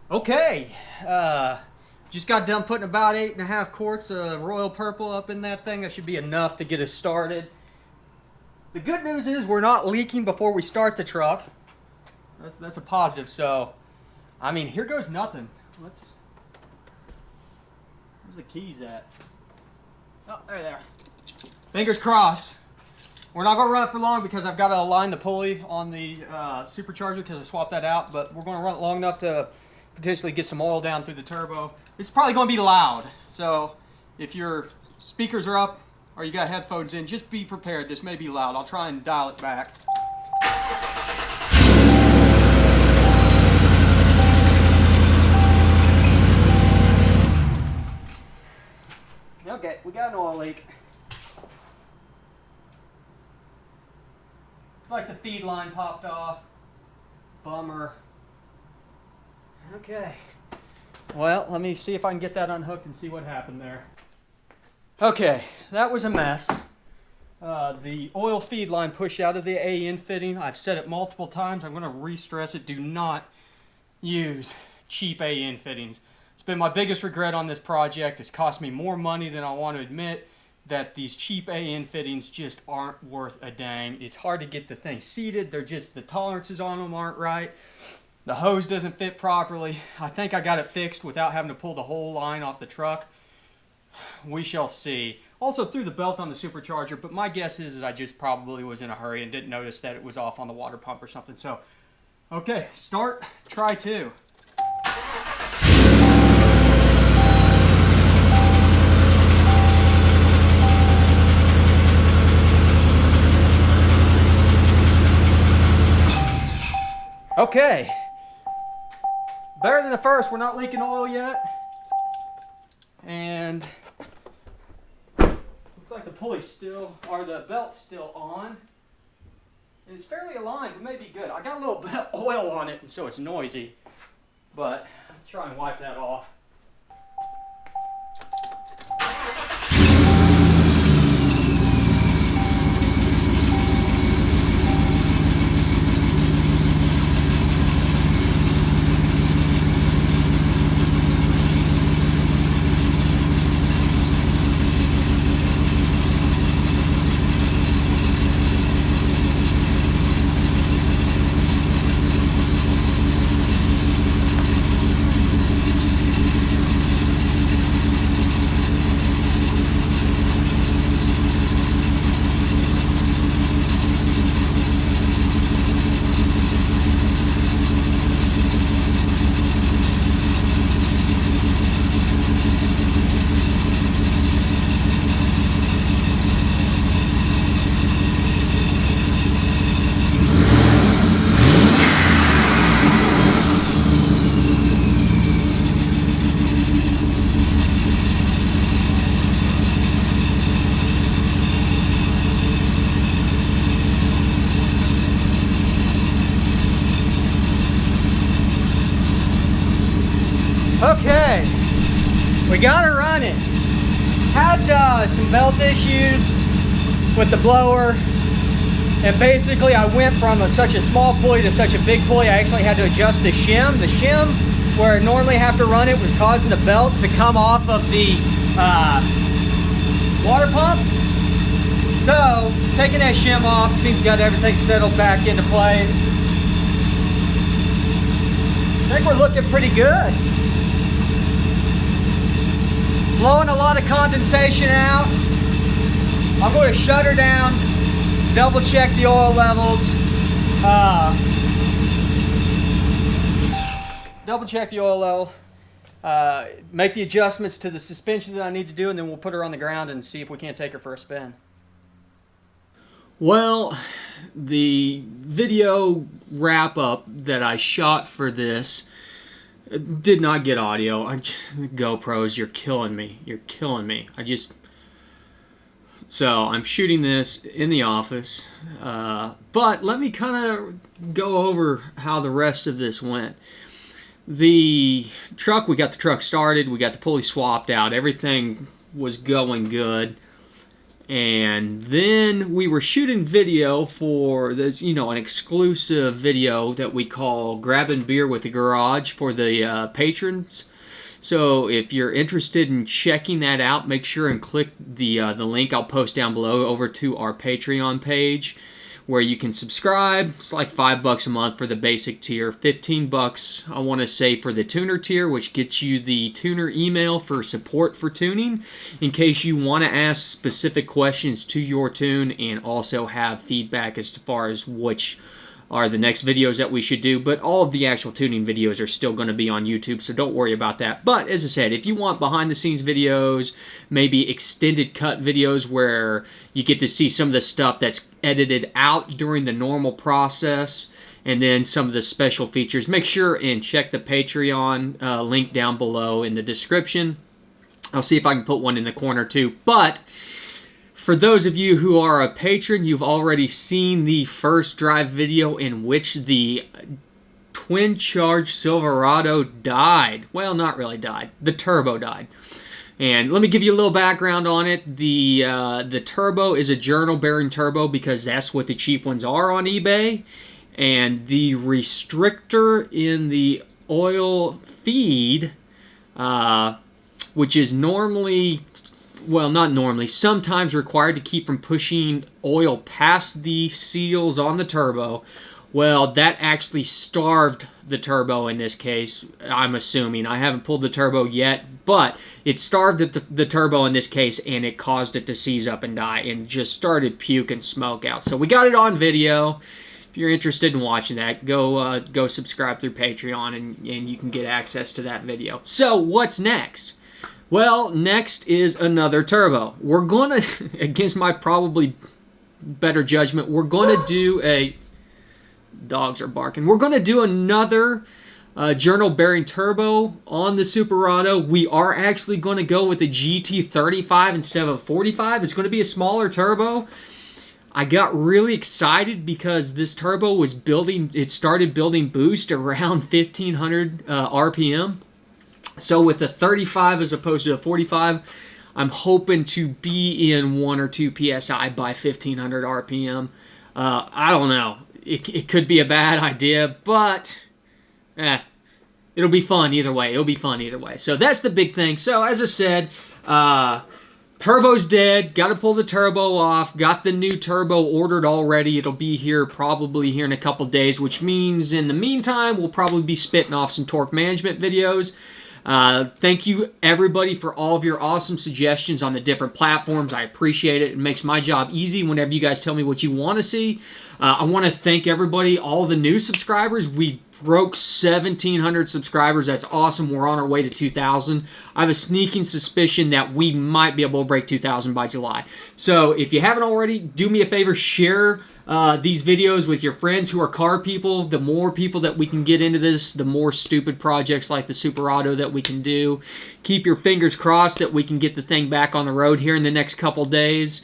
Okay, just got done putting about 8.5 quarts of royal purple up in that thing. That should be enough to get us started. The good news is we're not leaking before we start the truck. That's a positive. So, I mean, here goes nothing. Where's the keys at? Oh, there. Fingers crossed. We're not going to run it for long because I've got to align the pulley on the supercharger because I swapped that out. But we're going to run it long enough to potentially get some oil down through the turbo. It's probably going to be loud. So if your speakers are up or you got headphones in, just be prepared. This may be loud. I'll try and dial it back. Okay, we got an oil leak. Looks like the feed line popped off. Bummer. Okay. Well, let me see if I can get that unhooked and see what happened there. Okay, that was a mess. The oil feed line pushed out of the AN fitting. I've said it multiple times. I'm going to re-stress it. Do not use cheap AN fittings. It's been my biggest regret on this project. It's cost me more money than I want to admit. That these cheap AN fittings just aren't worth a dang. It's hard to get the thing seated. They're just, the tolerances on them aren't right. The hose doesn't fit properly. I think I got it fixed without having to pull the whole line off the truck. We shall see. Also threw the belt on the supercharger, but my guess is I just probably was in a hurry and didn't notice that it was off on the water pump or something. So, okay, start, try two. Okay, better than the first. We're not leaking oil yet. And looks like the pulley's still, or the belt's still on. And it's fairly aligned. It may be good. I got a little bit of oil on it, and so it's noisy. But I'll try and wipe that off. Okay, we got her running. Had some belt issues with the blower, and basically I went from such a small pulley to such a big pulley. I actually had to adjust the shim. The shim, where I normally have to run it, was causing the belt to come off of the water pump. So, taking that shim off, seems to got everything settled back into place. I think we're looking pretty good. Blowing a lot of condensation out. I'm going to shut her down, double check the oil levels, make the adjustments to the suspension that I need to do, and then we'll put her on the ground and see if we can't take her for a spin. Well, the video wrap up that I shot for this did not get audio. GoPros, you're killing me. You're killing me. So I'm shooting this in the office, but let me kind of go over how the rest of this went. The truck, we got the truck started, we got the pulley swapped out, everything was going good. And then we were shooting video for this, you know, an exclusive video that we call Grabbing Beer with the Garage for the patrons. So if you're interested in checking that out, make sure and click the link I'll post down below over to our Patreon page, where you can subscribe. It's like $5 a month for the basic tier, $15 I want to say for the tuner tier, which gets you the tuner email for support for tuning in case you want to ask specific questions to your tune and also have feedback as far as which are the next videos that we should do. But all of the actual tuning videos are still going to be on YouTube, so don't worry about that. But as I said, if you want behind the scenes videos, maybe extended cut videos where you get to see some of the stuff that's edited out during the normal process, and then some of the special features, make sure and check the Patreon link down below in the description. I'll see if I can put one in the corner too. But for those of you who are a patron, you've already seen the first drive video in which the twin-charged Silverado died. Well, not really died. The turbo died. And let me give you a little background on it. The turbo is a journal-bearing turbo because that's what the cheap ones are on eBay. And the restrictor in the oil feed, which is normally, well, not normally, sometimes required to keep from pushing oil past the seals on the turbo. Well, that actually starved the turbo in this case, I'm assuming. I haven't pulled the turbo yet, but it starved the turbo in this case, and it caused it to seize up and die and just started puking smoke out. So we got it on video. If you're interested in watching that, go subscribe through Patreon, and you can get access to that video. So what's next? Well, next is another turbo. We're going to, against my probably better judgment, we're going to do a, dogs are barking, we're going to do another journal bearing turbo on the Superado. We are actually going to go with a GT35 instead of a 45. It's going to be a smaller turbo. I got really excited because this turbo was building, it started building boost around 1500 RPM. So with a 35 as opposed to a 45, I'm hoping to be in 1 or 2 PSI by 1500 RPM. I don't know. It could be a bad idea, but it'll be fun either way. It'll be fun either way. So that's the big thing. So as I said, turbo's dead. Got to pull the turbo off. Got the new turbo ordered already. It'll be here probably here in a couple days, which means in the meantime, we'll probably be spitting off some torque management videos. Thank you everybody for all of your awesome suggestions on the different platforms. I appreciate it. It makes my job easy whenever you guys tell me what you want to see. I want to thank everybody, all the new subscribers. We broke 1,700 subscribers. That's awesome. We're on our way to 2,000. I have a sneaking suspicion that we might be able to break 2,000 by July. So if you haven't already, do me a favor, share these videos with your friends who are car people. The more people that we can get into this, the more stupid projects like the Superado that we can do. Keep your fingers crossed that we can get the thing back on the road here in the next couple days.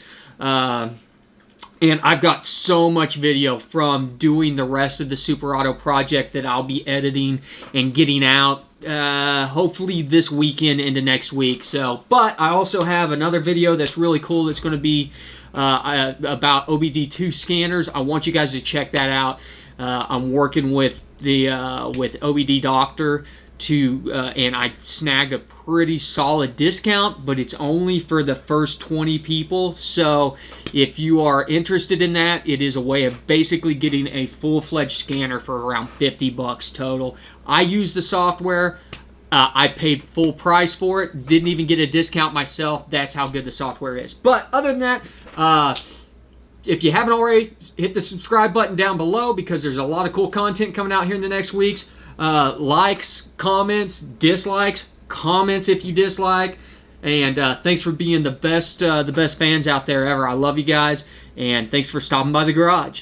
And I've got so much video from doing the rest of the Superado project that I'll be editing and getting out hopefully this weekend into next week. So, but I also have another video that's really cool that's going to be about OBD2 scanners. I want you guys to check that out. I'm working with the with OBD Doctor to and I snagged a pretty solid discount, but it's only for the first 20 people. So if you are interested in that, it is a way of basically getting a full-fledged scanner for around $50 total. I use the software. I paid full price for it. Didn't even get a discount myself. That's how good the software is. But other than that, if you haven't already, hit the subscribe button down below because there's a lot of cool content coming out here in the next weeks. Likes, comments, dislikes, comments if you dislike. And thanks for being the best fans out there ever. I love you guys. And thanks for stopping by the garage.